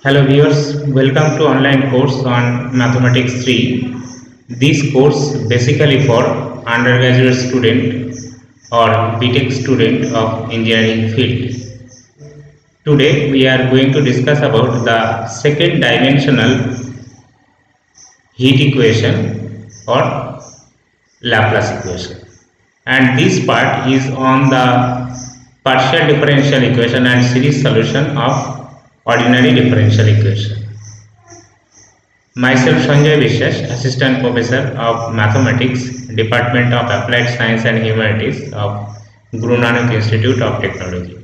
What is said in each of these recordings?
Hello viewers, welcome to online course on Mathematics 3. This course basically for undergraduate student or BTech student of engineering field. Today we are going to discuss about the second dimensional heat equation or Laplace equation, and this part is on the partial differential equation and series solution of ordinary differential equation. Myself Sanjay Vishwas, Assistant Professor of Mathematics, Department of Applied Science and Humanities of Guru Nanak Institute of Technology.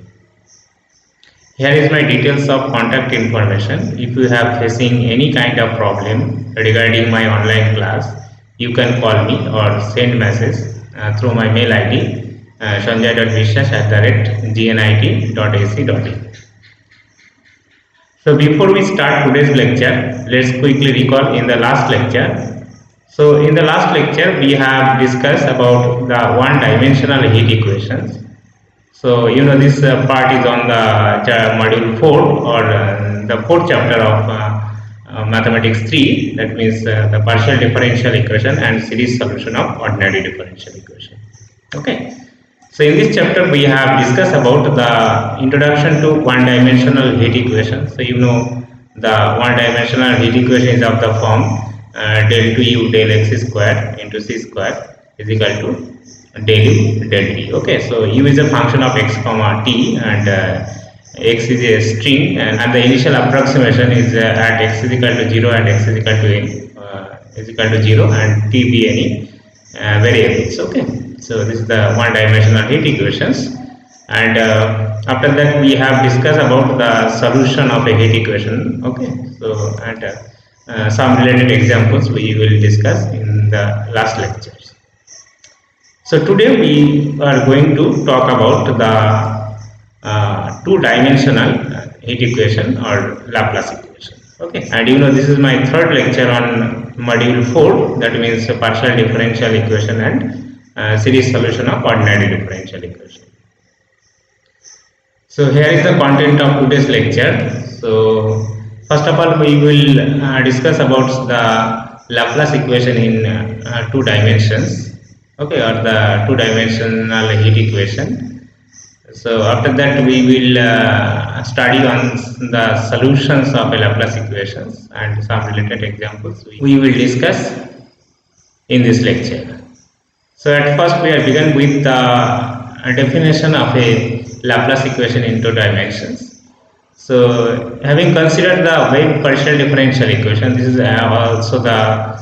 Here is my details of contact information. If you have facing any kind of problem regarding my online class, you can call me or send message through my mail ID sanjay.vishwas@gnit.ac.in. So before we start today's lecture, let's quickly recall in the last lecture. So in the last lecture, we have discussed about the one-dimensional heat equations. So you know this part is on the module 4 or the fourth chapter of Mathematics 3. That means the partial differential equation and series solution of ordinary differential equation. Okay. So in this chapter we have discussed about the introduction to one-dimensional heat equation. So you know the one-dimensional heat equation is of the form del 2u del x square into c square is equal to del u del t. Okay, so u is a function of x comma t, and x is a string, and the initial approximation is at x is equal to 0 and x is equal to n is equal to 0 and t be any variables. Okay. So this is the one-dimensional heat equations, and after that we have discussed about the solution of a heat equation. Okay, so and some related examples we will discuss in the last lectures. So today we are going to talk about the two-dimensional heat equation or Laplace equation. Okay, and you know this is my third lecture on module 4. That means partial differential equation and series solution of ordinary differential equation. So here is the content of today's lecture. So first of all we will discuss about the Laplace equation in two dimensions. Okay, or the two-dimensional heat equation. So after that we will study on the solutions of a Laplace equations and some related examples we will discuss in this lecture. So at first we are begin with the definition of a Laplace equation in two dimensions. So having considered the wave partial differential equation, this is also the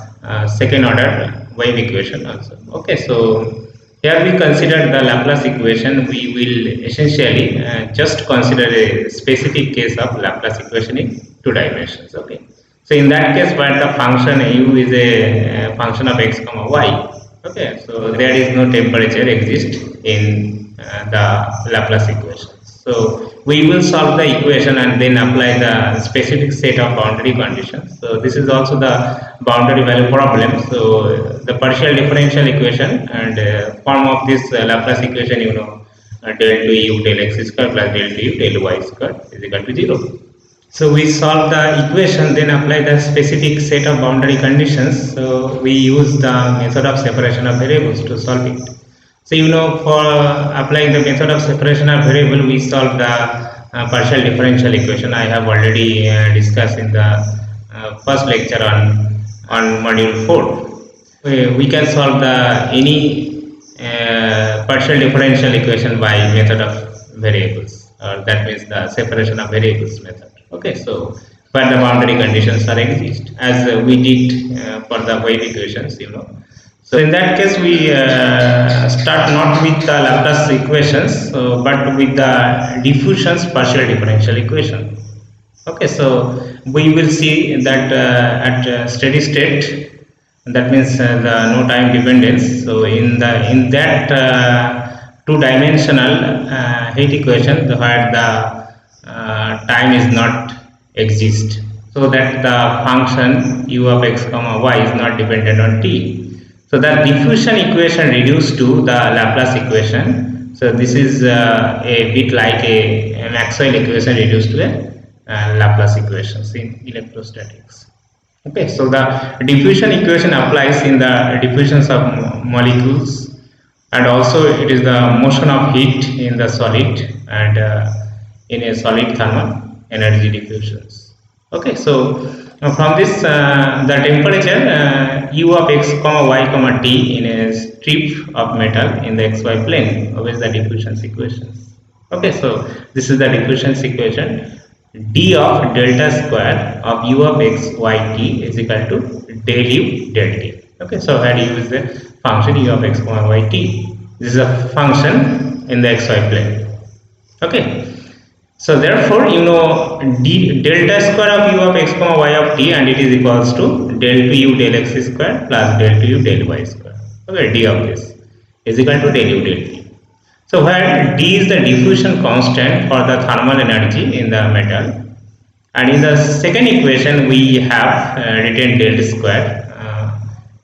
second order wave equation also. Okay, so here we consider the Laplace equation. We will essentially just consider a specific case of Laplace equation in two dimensions. Okay, so in that case where the function u is a function of x comma y. Okay, so there is no temperature exist in the Laplace equation. So we will solve the equation and then apply the specific set of boundary conditions. So this is also the boundary value problem. So the partial differential equation and form of this Laplace equation, you know, del 2u del x square plus del 2u del y square is equal to 0. So we solve the equation, then apply the specific set of boundary conditions. So we use the method of separation of variables to solve it. So you know, for applying the method of separation of variable, we solve the partial differential equation. I have already discussed in the first lecture on module 4. We can solve the any partial differential equation by method of variables, or that means the separation of variables method. Okay, so where the boundary conditions are exist, as we did for the wave equations, you know. So in that case we start not with the Laplace equations, but with the diffusion's partial differential equation. Okay, so we will see that at steady state, that means the no time dependence. So in that two-dimensional heat equation where the time is not exist, so that the function u of x comma y is not dependent on t. So the diffusion equation reduced to the Laplace equation. So this is a bit like a Maxwell equation reduced to a Laplace equations in electrostatics. Okay, so the diffusion equation applies in the diffusions of molecules, and also it is the motion of heat in the solid and in a solid thermal energy diffusions. Okay, so from this the temperature u of x comma y comma t in a strip of metal in the xy plane obeys the diffusion equation. Okay, so this is the diffusion equation. D of delta square of u of x y t is equal to del u del t. Okay, so here u is the function u of x comma y t. This is a function in the xy plane. Okay, so therefore you know d delta square of u of x comma y of t, and it is equals to del to u del x square plus del to u del y square. Okay, d of this is equal to del u del t. So where d is the diffusion constant for the thermal energy in the metal, and in the second equation we have written del square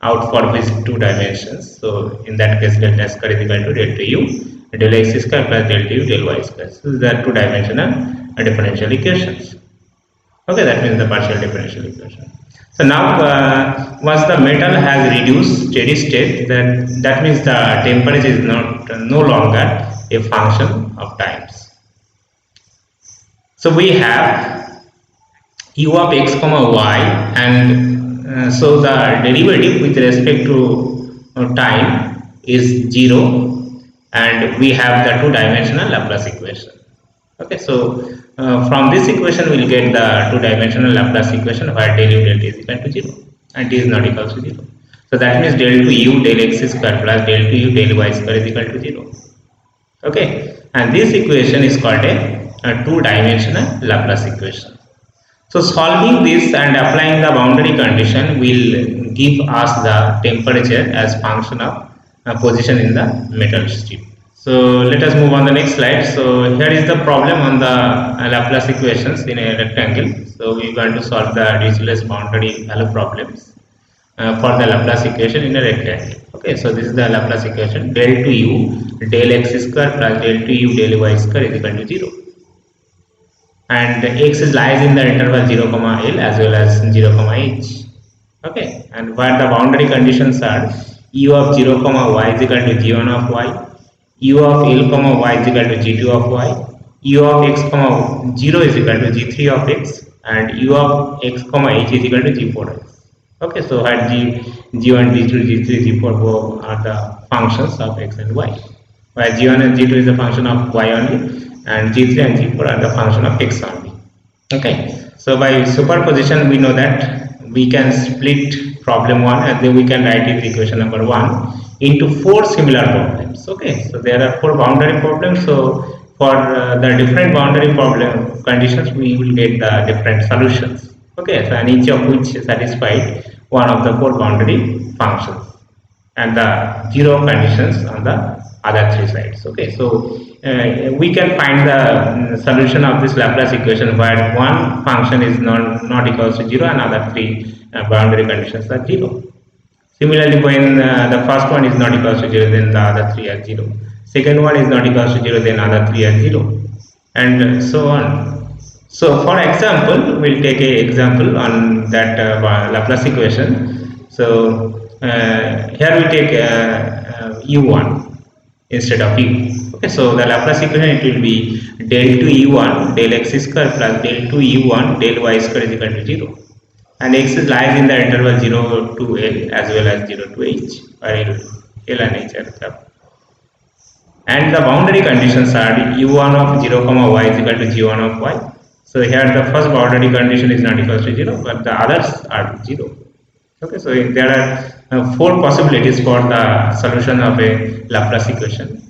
out for these two dimensions. So in that case delta square is equal to del to u del x square plus del to u del y square. So these are two dimensional differential equations. Okay, that means the partial differential equation. So now once the metal has reduced steady state, that means the temperature is no longer a function of times. So we have u of x comma y, and so the derivative with respect to time is 0, and we have the two-dimensional Laplace equation. Okay, so from this equation we will get the two-dimensional Laplace equation where del u del t is equal to 0 and t is not equal to 0. So that means del to u del x square plus del to u del y square is equal to 0. Okay, and this equation is called a two-dimensional Laplace equation. So solving this and applying the boundary condition will give us the temperature as function of position in the metal strip. So let us move on the next slide. So here is the problem on the Laplace equations in a rectangle. So we want to solve the Dirichlet's boundary value problems for the Laplace equation in a rectangle. Okay, so this is the Laplace equation. Del to u del x square plus del to u del y square is equal to 0. And x lies in the interval 0 comma l as well as 0 comma h. Okay, and where the boundary conditions are u of 0 comma y is equal to g1 of y, u of l comma y is equal to g2 of y, u of x comma 0 is equal to g3 of x, and u of x comma h is equal to g4 x. Okay, so here g1, g2, g3, g4 are the functions of x and y, where g1 and g2 is the function of y only, and g3 and g4 are the function of x only. Okay, so by superposition we know that we can split problem 1 and then we can write it equation number 1 into 4 similar problems. Okay, so there are 4 boundary problems. So for the different boundary problem conditions we will get the different solutions. Okay, so and each of which satisfied one of the 4 boundary functions and the 0 conditions on the other 3 sides. Okay, so we can find the solution of this Laplace equation where one function is not equals to 0 and other 3 boundary conditions are 0. Similarly, when the first one is not equals to 0, then the other 3 are 0. Second one is not equals to 0, then other 3 are 0, and so on. So for example, we'll take an example on that Laplace equation. So here we take u1 instead of u. Okay, so the Laplace equation it will be del to u1 del x square plus del to u1 del y square is equal to 0, and x lies in the interval 0 to l as well as 0 to h, where l and h are kept. And the boundary conditions are u1 of 0 comma y is equal to g1 of y. So here the first boundary condition is not equal to 0, but the others are 0. Okay, so there are 4 possibilities for the solution of a Laplace equation.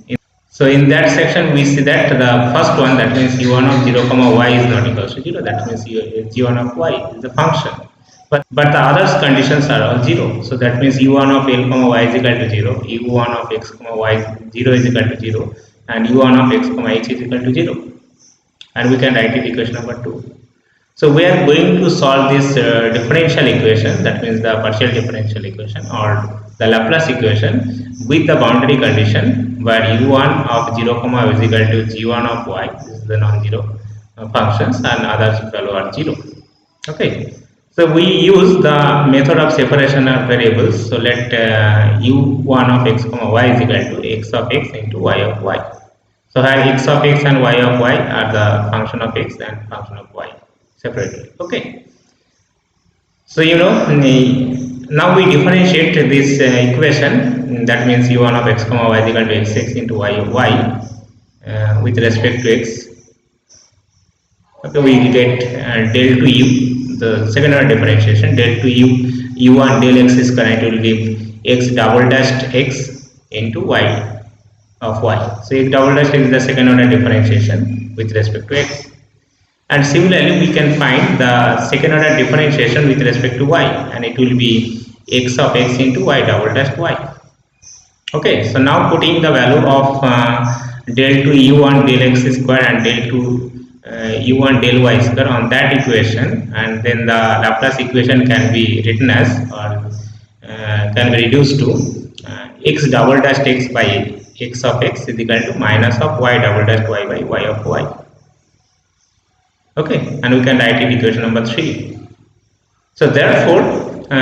So in that section we see that the first one, that means u1 of 0 comma y is not equal to 0, that means g1 of y is the function. But the others conditions are all 0. So that means u1 of l comma y is equal to 0, u1 of x comma y 0 is equal to 0, and u1 of x comma h is equal to 0. And we can write it equation number 2. So we are going to solve this differential equation, that means the partial differential equation or the Laplace equation with the boundary condition where u1 of 0 comma is equal to g1 of y, this is the non-zero, functions and others value are 0. Okay, so we use the method of separation of variables. So let u1 of x comma y is equal to x of x into y of y. So here x of x and y of y are the function of x and function of y separately. Okay, so now we differentiate this equation. That means u1 of x comma y is equal to x into y of y with respect to x. Okay, we get del to u, the second order differentiation, del to u, u1 del x square, it will give x double dashed x into y of y. So x double dashed is the second order differentiation with respect to x. And similarly, we can find the second order differentiation with respect to y, and it will be x of x into y double dashed y. Okay, so now putting the value of del to u1 del x square and del to u1 del y square on that equation, and then the Laplace equation can be written as, or can be reduced to x double dash x by x of x is equal to minus of y double dash y by y of y. Okay, and we can write it equation number 3. So therefore,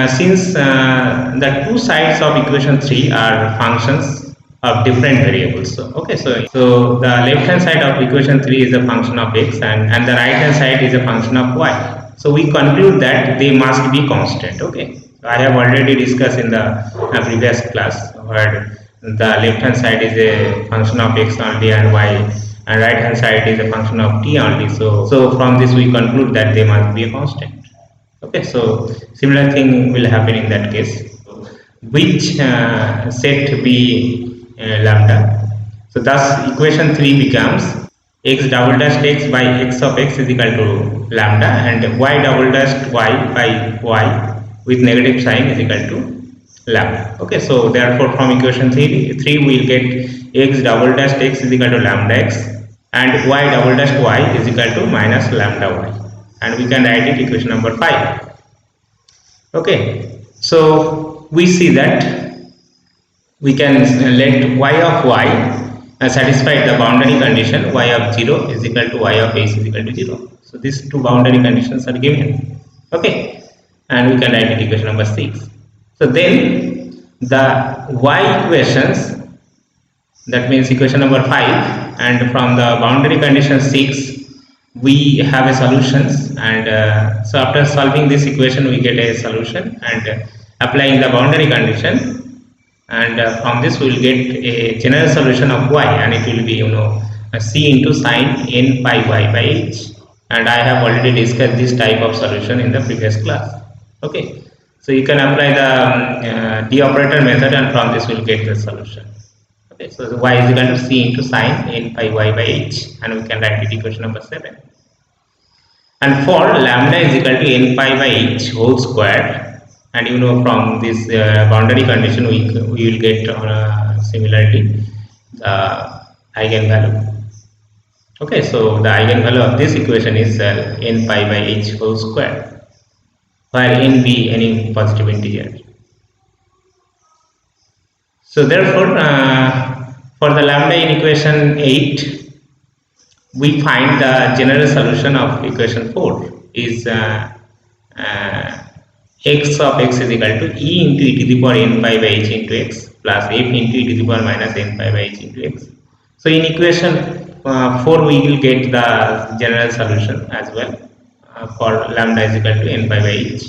since the two sides of equation 3 are functions of different variables, so the left hand side of equation 3 is a function of x, and the right hand side is a function of y. So we conclude that they must be constant. Okay, so I have already discussed in the previous class where the left hand side is a function of x only and y, and right hand side is a function of t only. So from this we conclude that they must be a constant. Okay, so similar thing will happen in that case. Which set be lambda? So thus equation 3 becomes x double dash x by x of x is equal to lambda, and y double dash y by y with negative sign is equal to lambda. Okay, so therefore from equation 3 we will get x double dash x is equal to lambda x, and y double dash y is equal to minus lambda y, and we can write it equation number 5. Okay, so we see that we can let y of y satisfy the boundary condition y of 0 is equal to y of x is equal to 0. So these two boundary conditions are given. Okay, and we can write it equation number 6. So then the y equations, that means equation number 5, and from the boundary condition 6 we have a solutions, and so after solving this equation we get a solution, and applying the boundary condition, and from this we will get a general solution of y, and it will be c into sine n pi y by h, and I have already discussed this type of solution in the previous class. Okay, so you can apply the d operator method, and from this we will get the solution. Okay, so y is equal to c into sine n pi y by h, and we can write it equation number 7. And for lambda is equal to n pi by h whole square, and from this boundary condition we will get similarly the eigenvalue. Okay, so the eigenvalue of this equation is n pi by h whole square, where n be any positive integer. So therefore, for the lambda in equation 8, we find the general solution of equation 4 is x of x is equal to e into e to the power n pi by h into x plus f into e to the power minus n pi by h into x. So in equation 4 we will get the general solution as well for lambda is equal to n pi by h.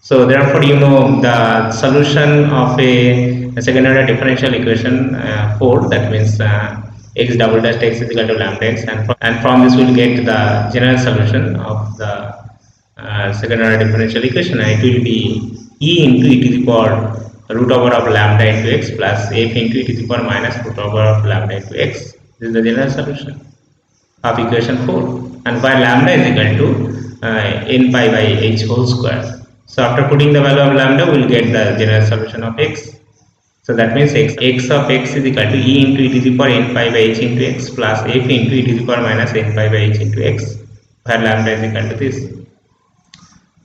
So therefore the solution of a second order differential equation 4, that means x double dash x is equal to lambda x, and from this we will get the general solution of the second order differential equation, and it will be e into e to the power root over of lambda into x plus f into e to the power minus root over of lambda into x. This is the general solution of equation 4, and where lambda is equal to n pi by h whole square. So after putting the value of lambda we will get the general solution of x. So that means x of x is equal to e into e to the power n pi by h into x plus f into e to the power minus n pi by h into x, where lambda is equal to this.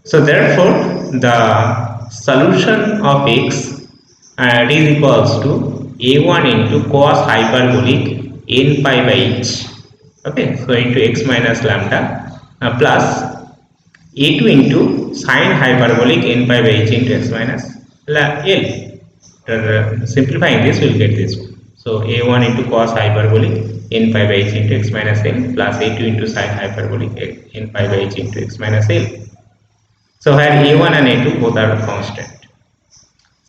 So therefore the solution of x is equals to a1 into cos hyperbolic n pi by h Okay, so into x minus lambda plus a2 into sine hyperbolic n pi by h into x minus L. Simplifying this, we will get this one. So a1 into cos hyperbolic n pi by h into x minus L plus a2 into sine hyperbolic n pi by h into x minus L. So here a1 and a2 both are constant.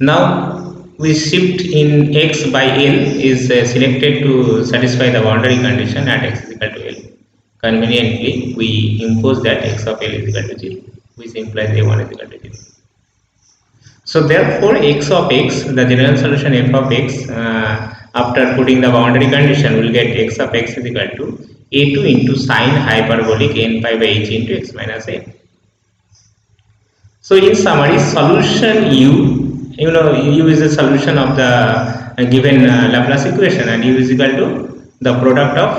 Now we shift in x by L is selected to satisfy the boundary condition at x is equal to L. Conveniently, we impose that x of L is equal to 0, which implies a1 is equal to 0. So therefore, x of x, the general solution f of x, after putting the boundary condition, will get x of x is equal to a2 into sine hyperbolic n pi by h into x minus L. So in summary, solution u is the solution of the given Laplace equation, and u is equal to the product of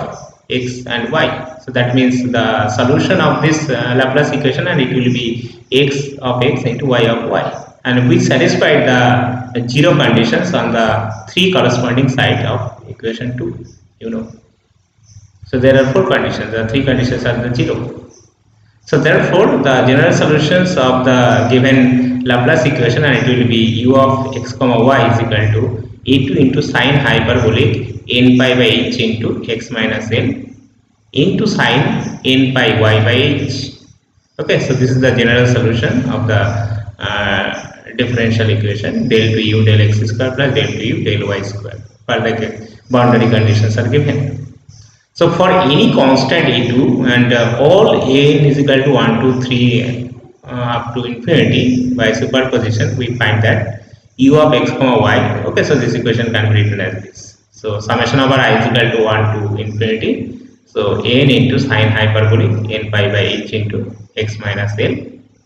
x and y. So that means the solution of this Laplace equation, and it will be x of x into y of y, and we satisfied the 0 conditions on the 3 corresponding sides of equation 2. So there are 4 conditions. The 3 conditions are the 0. So therefore, the general solutions of the given Laplace equation, and it will be u of x comma y is equal to a2 into sine hyperbolic n pi by h into x minus L into sine n pi y by h. Okay, so this is the general solution of the differential equation del to u del x square plus del to u del y square, for the boundary conditions are given. So for any constant a2 and all a n is equal to 1, 2, 3 up to infinity, by superposition we find that u of x comma y. Okay, so this equation can be written as this. So summation over I is equal to 1 to infinity. So n into sine hyperbolic n pi by h into x minus L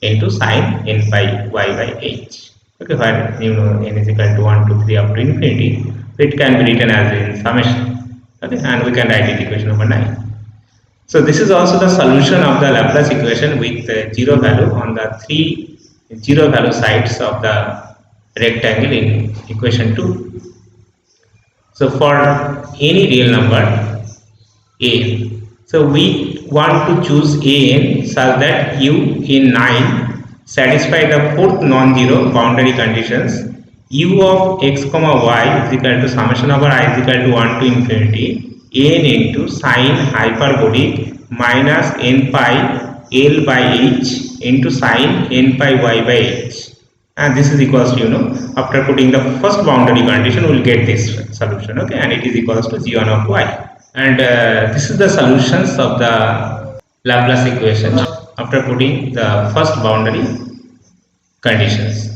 into sine n pi y by h. Okay, where n is equal to 1, 2, 3 up to infinity, it can be written as in summation. Okay, and we can write it equation number 9. So this is also the solution of the Laplace equation with 0 value on the 3 0 value sides of the rectangle in equation 2. So for any real number a, so we want to choose an such that u in 9 satisfy the fourth non-zero boundary conditions. U of x comma y is equal to summation over I is equal to 1 to infinity n into sine hyperbolic minus n pi L by h into sine n pi y by h, and this is equals to after putting the first boundary condition we will get this solution. Okay, and it is equals to g1 of y, and this is the solutions of the Laplace equation after putting the first boundary conditions.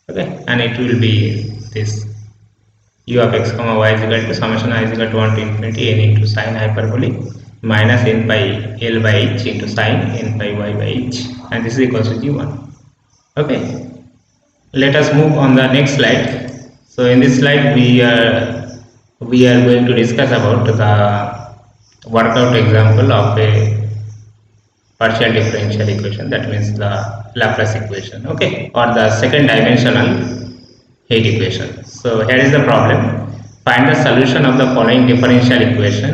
Okay, and it will be this u of x comma y is equal to summation I is equal to 1 to infinity n into sine hyperbolic minus n by L by h into sine n by y by h, and this is equals to g1. Okay, let us move on the next slide. So in this slide we are going to discuss about the workout example of a partial differential equation, that means the Laplace equation, okay, or the second dimensional heat equation. So here is the problem. Find the solution of the following differential equation: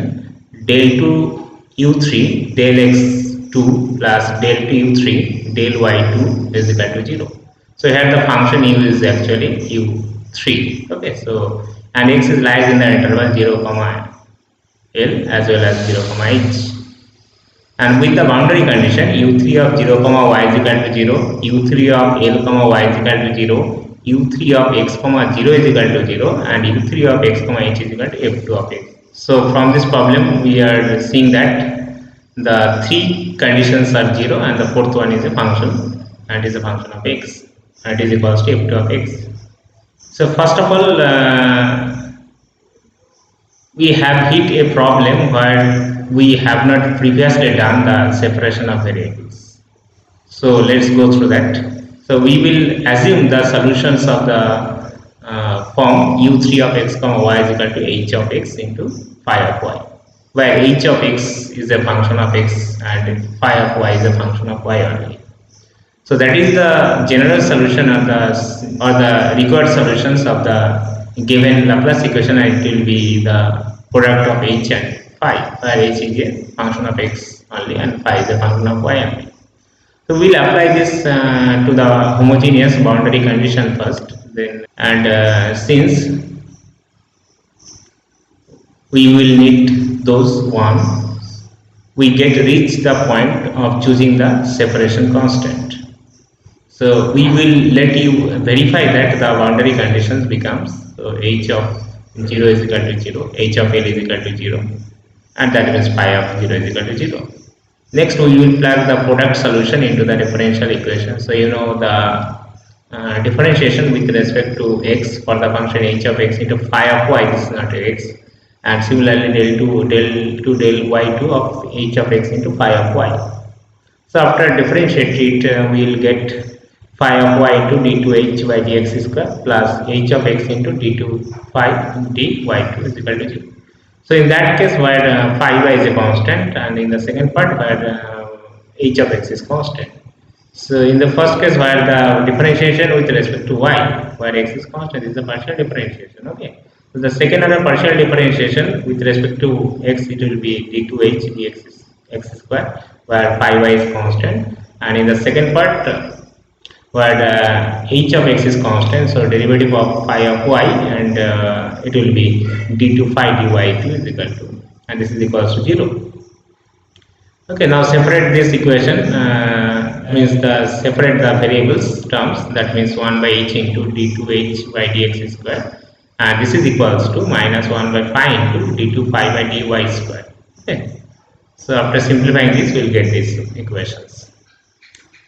del 2 u3 del x2 plus del 2 u3 del y2 is equal to 0. So here the function u is actually u3. Okay, so and x is lies in the interval 0 comma L as well as 0 comma h. And with the boundary condition u3 of 0 comma y is equal to 0, u3 of L comma y is equal to 0, u3 of x comma 0 is equal to 0, and u3 of x comma h is equal to f2 of x. So from this problem we are seeing that the 3 conditions are 0 and the fourth one is a function, and is a function of x, and it is equals to f2 of x. So first of all we have hit a problem where we have not previously done the separation of variables. So let's go through that. So we will assume the solutions of the form u3 of x comma y is equal to h of x into phi of y, where h of x is a function of x and phi of y is a function of y only. So that is the general solution of the required solutions of the given Laplace equation, and it will be the product of h and phi, where h is a function of x only and phi is a function of y only. So we'll apply this to the homogeneous boundary condition first, then since we will need those ones, we get reach the point of choosing the separation constant. So we will let you verify that the boundary conditions becomes h of 0 is equal to 0, h of l is equal to 0, and that means pi of 0 is equal to 0. Next, we will plug the product solution into the differential equation. So you know the differentiation with respect to x for the function h of x into phi of y, this is not x, and similarly del y2 of h of x into phi of y. So after differentiate it, we will get phi of y into d2h by dx square plus h of x into d2 phi dy2 is equal to 0. So in that case, where phi y is a constant, and in the second part where h of x is constant. So in the first case, where the differentiation with respect to y, where x is constant, is the partial differentiation. Okay. So the second other partial differentiation with respect to x, it will be d2h dx is x square, where phi y is constant, and in the second part where h of x is constant, so derivative of phi of y, and it will be d2 phi dy2 is equal to, and this is equals to 0. Okay, now separate this equation, means separate the variables terms, that means 1 by h into d2h by dx square, and this is equals to minus 1 by phi into d2 phi by dy square. Okay, so after simplifying this, we will get these equations.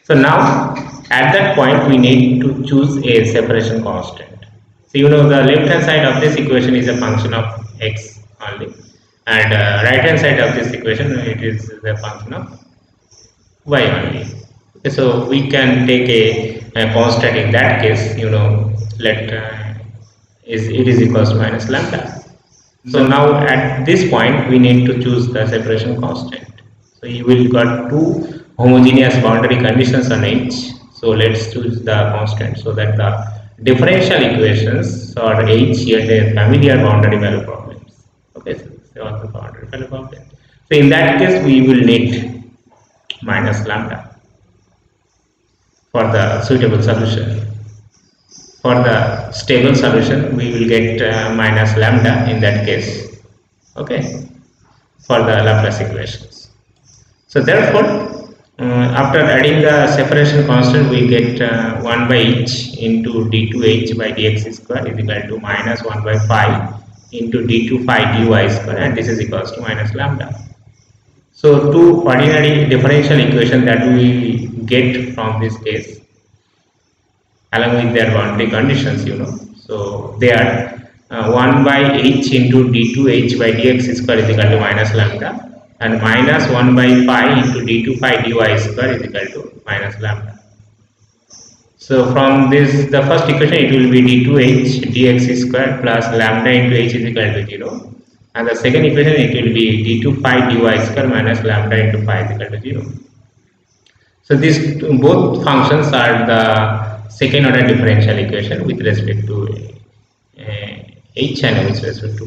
So now at that point we need to choose a separation constant. So you know the left hand side of this equation is a function of x only, and right hand side of this equation, it is the function of y only. Okay, so we can take a constant in that case, you know, let it is equals to minus lambda. So now at this point we need to choose the separation constant. So you will got two homogeneous boundary conditions on H. So let's choose the constant so that the differential equations or H here the familiar boundary value problems. Okay, so they are the boundary value problems. So in that case, we will need minus lambda for the suitable solution. For the stable solution, we will get minus lambda in that case. Okay, for the Laplace equations. So therefore, after adding the separation constant, we get 1 by h into d2h by dx square is equal to minus 1 by phi into d2 phi dy square, and this is equals to minus lambda. So two ordinary differential equation that we get from this case, along with their boundary conditions, you know. So they are 1 by h into d2h by dx square is equal to minus lambda, and minus 1 by phi into d2 phi dy square is equal to minus lambda. So from this, the first equation, it will be d2h dx square plus lambda into h is equal to 0, and the second equation, it will be d2 phi dy square minus lambda into phi is equal to 0. So these both functions are the second order differential equation with respect to h and with respect to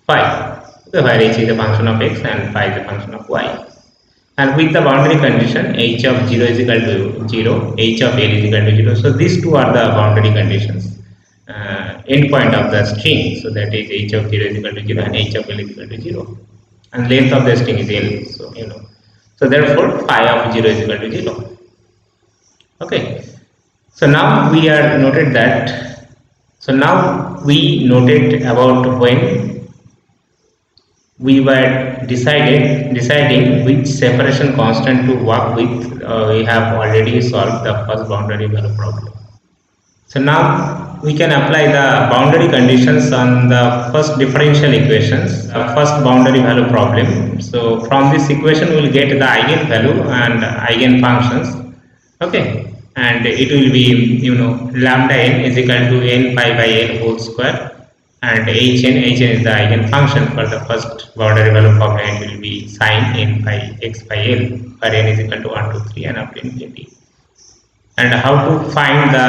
phi. So where h is a function of x and phi is a function of y, and with the boundary condition h of 0 is equal to 0, h of l is equal to 0. So these two are the boundary conditions, endpoint of the string. So that is h of 0 is equal to 0 and h of l is equal to 0, and length of the string is l. So you know, so therefore phi of 0 is equal to 0. Okay, so now we are noted that. So now we noted about when we were deciding which separation constant to work with. We have already solved the first boundary value problem. So now we can apply the boundary conditions on the first differential equations, the first boundary value problem. So from this equation we will get the eigenvalue and eigenfunctions. Okay, and it will be, you know, lambda n is equal to n pi by n whole square, and hn is the eigenfunction for the first boundary value problem. It will be sin n by x by l, where n is equal to 1 to 3 and up to infinity. And how to find the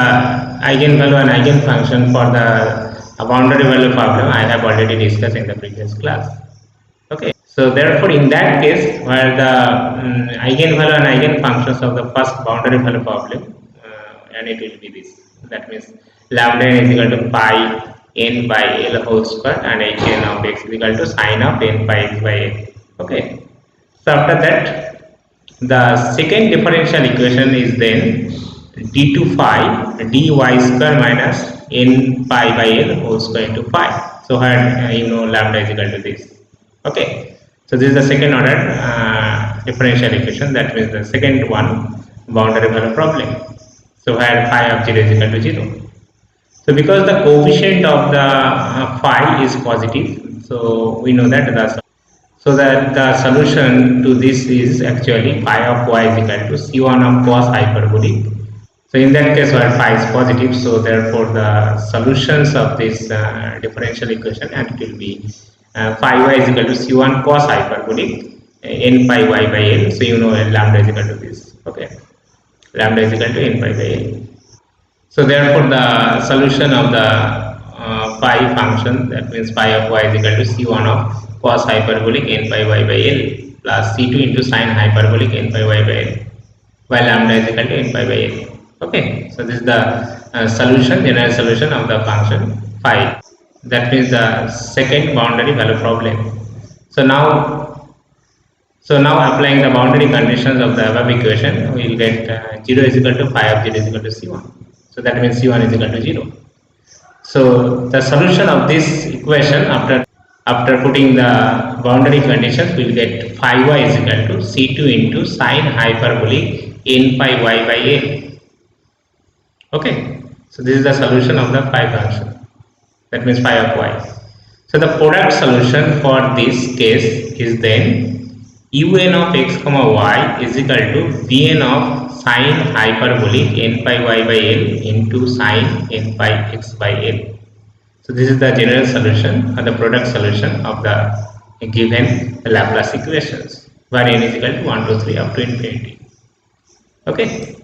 eigenvalue and eigenfunction for the boundary value problem, I have already discussed in the previous class. Okay, So therefore, in that case, where the eigenvalue and eigenfunctions of the first boundary value problem, and it will be this. That means lambda n is equal to pi n by l whole square, and hn of x is equal to sine of n pi x by l. Okay. So after that, the second differential equation is then d2 phi dy square minus n pi by l whole square into phi. So where lambda is equal to this. Okay. So this is the second order differential equation. That means the second one boundary value problem. So where phi of 0 is equal to 0. So because the coefficient of the phi is positive, so we know that the solution to this is actually phi of y is equal to c1 of cos hyperbolic. So in that case, where phi is positive, so therefore the solutions of this differential equation, and it will be phi y is equal to c1 cos hyperbolic n pi y by l. So lambda is equal to this. Okay, lambda is equal to n pi by l. So therefore the solution of the phi function, that means phi of y is equal to c1 of cos hyperbolic n pi y by l plus c2 into sin hyperbolic n pi y by l, while lambda is equal to n pi by l. Okay, so this is the general solution of the function phi. That means the second boundary value problem. So now applying the boundary conditions of the above equation, we will get 0 is equal to phi of 0 is equal to c1. So that means c1 is equal to 0. So the solution of this equation, after putting the boundary conditions, we will get phi y is equal to c2 into sin hyperbolic n pi y by l. Okay, so this is the solution of the phi function. That means phi of y. So the product solution for this case is then un of x comma y is equal to bn of sin hyperbolic n pi y by l into sin n pi x by l. So this is the general solution or the product solution of the given Laplace equations, where n is equal to 1, 2, 3 up to infinity. Okay.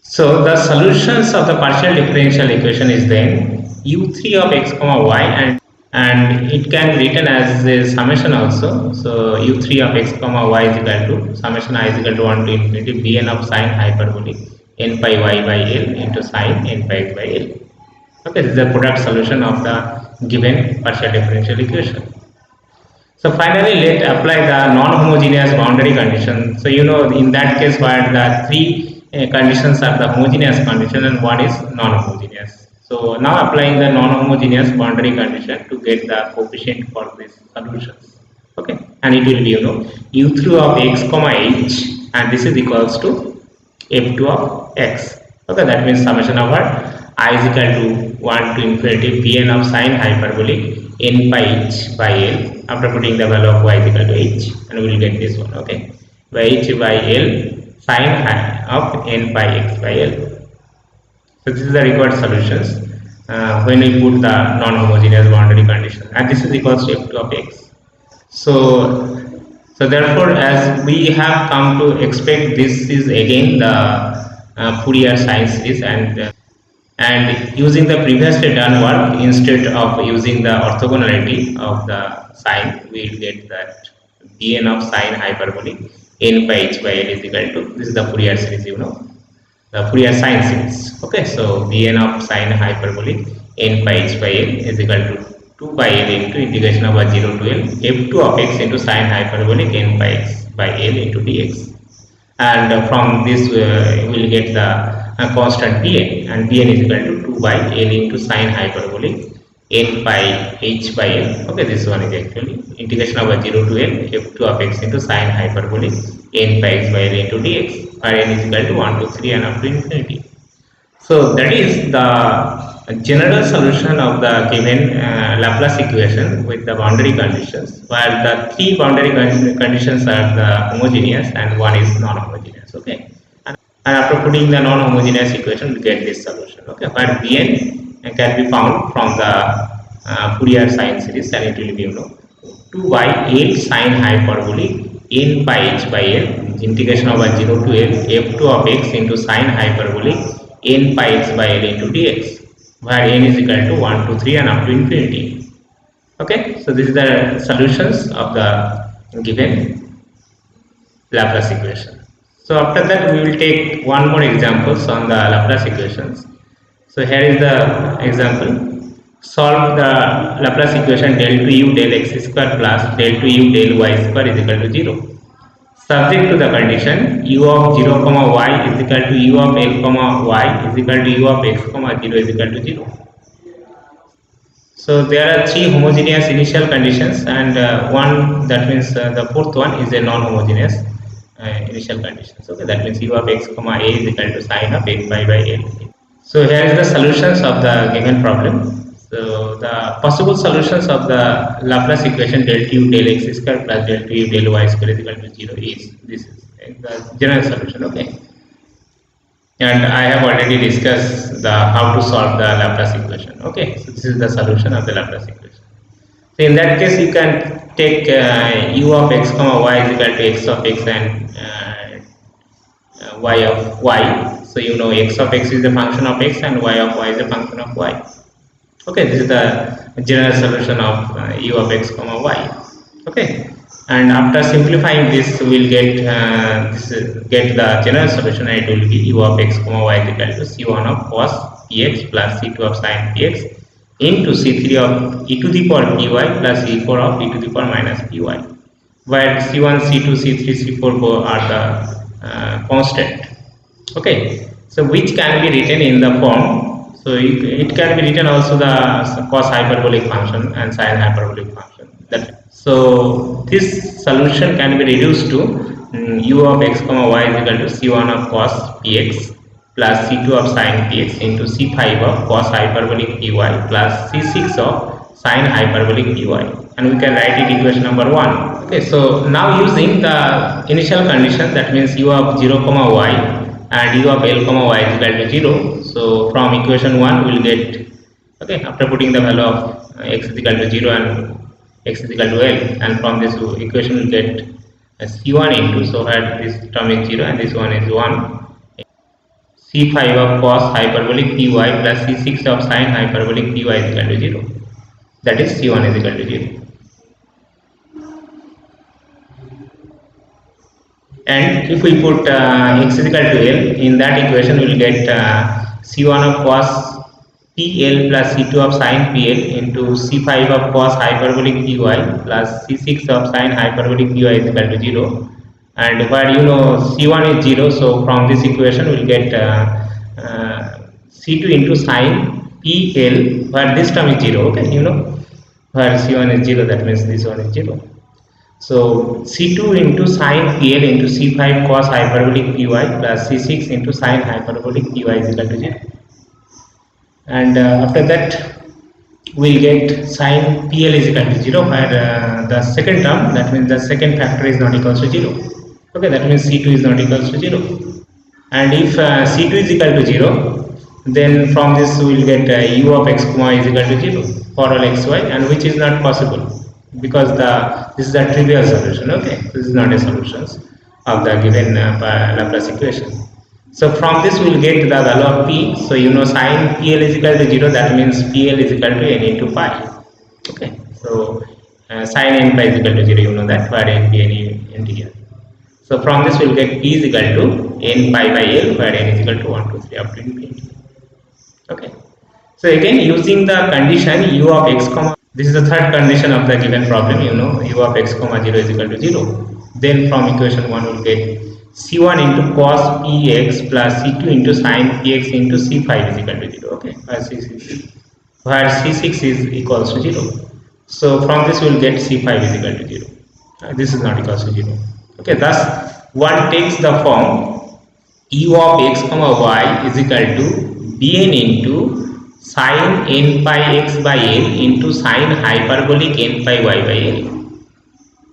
So the solutions of the partial differential equation is then u3 of x comma y, and it can be written as a summation also. So u3 of x comma y is equal to summation I is equal to 1 to infinity bn of sin hyperbolic n pi y by l into sin n pi x by l. Okay, this is the product solution of the given partial differential equation. So finally, let's apply the non-homogeneous boundary condition. So in that case, where the three conditions are the homogeneous condition and one is non-homogeneous. So now applying the non-homogeneous boundary condition to get the coefficient for these solutions. Okay, and it will be u3 of x comma h, and this is equals to f2 of x. Okay, that means summation over I is equal to 1 to infinity bn of sin hyperbolic n pi h by l, after putting the value of y is equal to h, and we will get this one. Okay, by h by l sin of n pi x by l. So this is the required solutions when we put the non-homogeneous boundary condition, and this is equals to f2 of x. So therefore, as we have come to expect, this is again the Fourier sine series, and using the previously done work, instead of using the orthogonality of the sine, we will get that bn of sin hyperbolic n by h by l is equal to, this is the Fourier series, the Fourier sine series. Okay, so bn of sin hyperbolic n by h by l is equal to 2 by l into integration over 0 to l f2 of x into sin hyperbolic n by x by l into dx, and from this we will get the constant bn, and bn is equal to 2 by l into sin hyperbolic n pi h by l. Okay, this one is actually integration over 0 to l f2 of x into sin hyperbolic n pi x by l into dx, where n is equal to 1 to 3 and up to infinity. So that is the general solution of the given Laplace equation with the boundary conditions, where the three boundary conditions are the homogeneous and one is non-homogeneous. Okay, and after putting the non-homogeneous equation, we get this solution. Okay, where bn can be found from the Fourier sine series, and it will be 2 by l sin hyperbolic n pi h by l integration over 0 to l f2 of x into sin hyperbolic n pi x by l into dx, where n is equal to 1 to 3 and up to infinity. Okay, so this is the solutions of the given Laplace equation. So after that we will take one more examples on the Laplace equations. So here is the example. Solve the Laplace equation del 2u del x square plus del 2u del y square is equal to 0. Subject to the condition u of 0 comma y is equal to u of l comma y is equal to u of x comma 0 is equal to 0. So there are three homogeneous initial conditions and one, that means the fourth one is a non-homogeneous initial conditions. Okay, that means u of x comma a is equal to sine of x pi by l. So here is the solutions of the given problem. So the possible solutions of the Laplace equation del u del x square plus del u del y square is equal to 0 is this is the general solution. Okay, and I have already discussed the how to solve the Laplace equation. Okay, so this is the solution of the Laplace equation. So in that case, you can take u of x comma y is equal to x of x and y of y. So you know x of x is a function of x and y of y is a function of y. Okay, this is the general solution of u of x comma y. Okay, and after simplifying this, we will get the general solution, and it will be u of x comma y is equal to c1 of cos px plus c2 of sin px into c3 of e to the power py plus e4 of e to the power minus py, where c1, c2, c3, c4 are the constant. Okay, so which can be written in the form. So it can be written also the cos hyperbolic function and sin hyperbolic function. So this solution can be reduced to u of x comma y is equal to c1 of cos px plus c2 of sin px into c5 of cos hyperbolic py plus c6 of sin hyperbolic py, and we can write it equation number 1. Okay, so now using the initial condition, that means u of 0 comma y and u of l comma y is equal to 0. So from equation 1 we will get, okay, after putting the value of x is equal to 0 and x is equal to l, and from this equation we will get c1 into, so here this term is 0 and this one is 1, c5 of cos hyperbolic py plus c6 of sin hyperbolic py is equal to 0. That is c1 is equal to 0. And if we put x is equal to l in that equation, we will get c1 of cos pl plus c2 of sin pl into c5 of cos hyperbolic py plus c6 of sin hyperbolic py is equal to 0. And where you know c1 is 0, so from this equation we will get c2 into sin pl, where this term is 0. Okay, you know where c1 is 0, that means this one is 0. So c2 into sin pl into c5 cos hyperbolic py plus c6 into sin hyperbolic py is equal to 0. And after that we will get sin pl is equal to 0, where the second term, that means the second factor is not equal to 0. Okay, that means c2 is not equal to 0. And if c2 is equal to 0, then from this we will get u of x comma is equal to 0 for all xy, and which is not possible because this is the trivial solution. Okay, this is not a solution of the given Laplace equation. So from this we will get the value of p. So you know sin pl is equal to 0, that means pl is equal to n into pi. Okay, so sin n pi is equal to 0, you know that, where n be any integer. So from this we will get p is equal to n pi by l, where n is equal to 1, 2, 3 up to infinity. Okay, so again using the condition u of x comma, this is the third condition of the given problem, you know u of x comma 0 is equal to 0. Then from equation 1 we will get c1 into cos px plus c2 into sin px into c5 is equal to 0. Okay, where c6 is equals to 0. So from this we will get c5 is equal to 0. This is not equals to 0. Okay, thus one takes the form u of x comma y is equal to bn into sin n pi x by l into sin hyperbolic n pi y by l.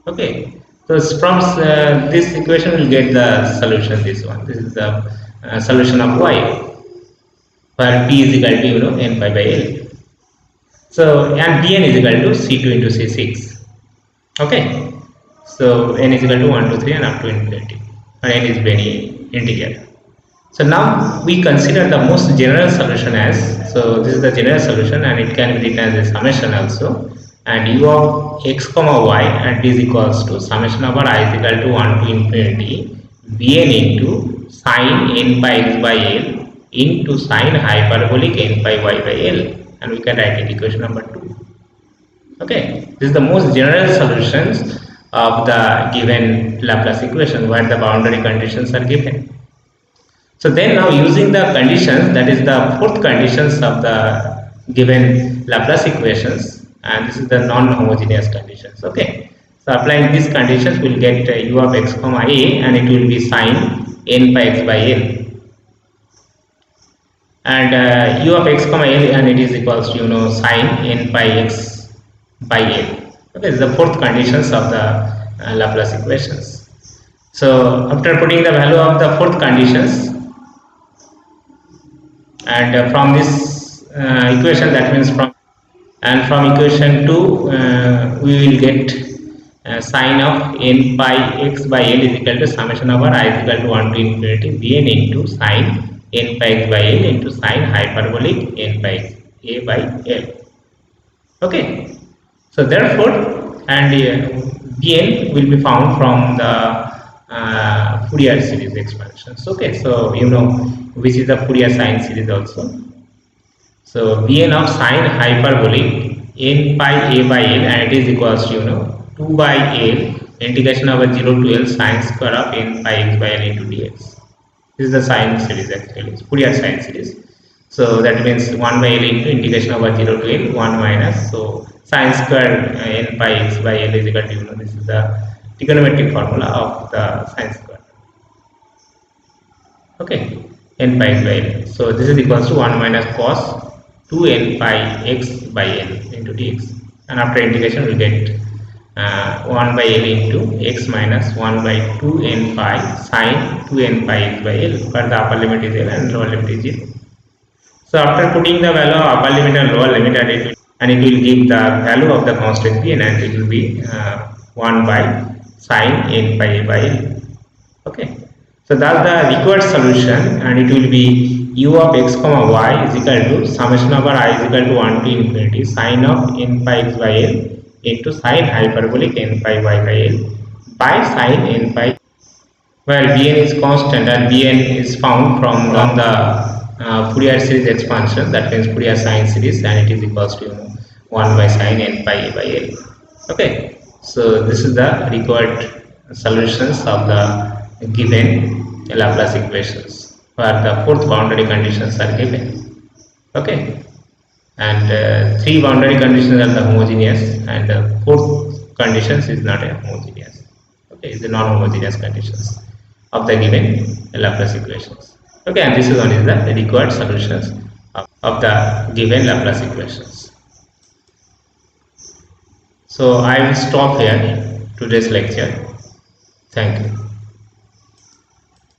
Okay, so from this equation we will get the solution. This one, this is the solution of y, where p is equal to, you know, n pi by l. So and bn is equal to c2 into c6. Okay, so n is equal to 1, 2, 3 and up to infinity, and n is any integer. So now we consider the most general solution as, so this is the general solution and it can be written as a summation also. and u of x comma y and is equals to summation over I is equal to 1 to infinity bn into sine n by x by l into sine hyperbolic n by y by l, and we can write it equation number 2. Okay, this is the most general solutions of the given Laplace equation where the boundary conditions are given. So then now using the conditions, that is the fourth conditions of the given Laplace equations, and this is the non-homogeneous conditions. Okay, so applying these conditions we will get u of x comma a, and it will be sine n by x by l, and u of x comma l, and it is equals to sine n by x by l. Okay, this is the fourth conditions of the Laplace equations. So after putting the value of the fourth conditions, and from this equation, that means from equation 2 we will get sine of n by x by l is equal to summation over I is equal to 1 to infinity bn into sine n by x by l into sine hyperbolic n by x a by l. Okay, so therefore, and bn will be found from the Fourier series expansions. Okay, so which is the Fourier sine series also. So bn of sine hyperbolic n by a by l, and it is equals to 2 by l integration over 0 to l sine square of n by x by l into dx. This is the sine series, actually it's Fourier sine series. So that means 1 by l into integration over 0 to l 1 minus, so sine square n by x by l is equal to this is the trigonometric formula of the sine square. Okay, n by x by l. So this is equals to 1 minus cos 2n by x by l into dx, and after integration we get 1 by l into x minus 1 by 2n by sine 2n by x by l, where the upper limit is l and lower limit is 0. So after putting the value of upper limit and lower limit, and it will give the value of the constant bn, and it will be 1 by sine n by a by l. Okay, so that's the required solution, and it will be u of x comma y is equal to summation over I is equal to 1 to infinity sine of n by x by l into sine hyperbolic n by y by l by sine n by, where bn is constant and bn is found from the Fourier series expansion, that means Fourier sine series, and it is equals to 1 by sine n by a by l. Okay, so this is the required solutions of the given Laplace equations where the fourth boundary conditions are given. Okay, and three boundary conditions are the homogeneous, and the fourth conditions is not a homogeneous. Okay, it's the non-homogeneous conditions of the given Laplace equations. Okay, and this one is the required solutions of the given Laplace equations. So I will stop here today's lecture. Thank you.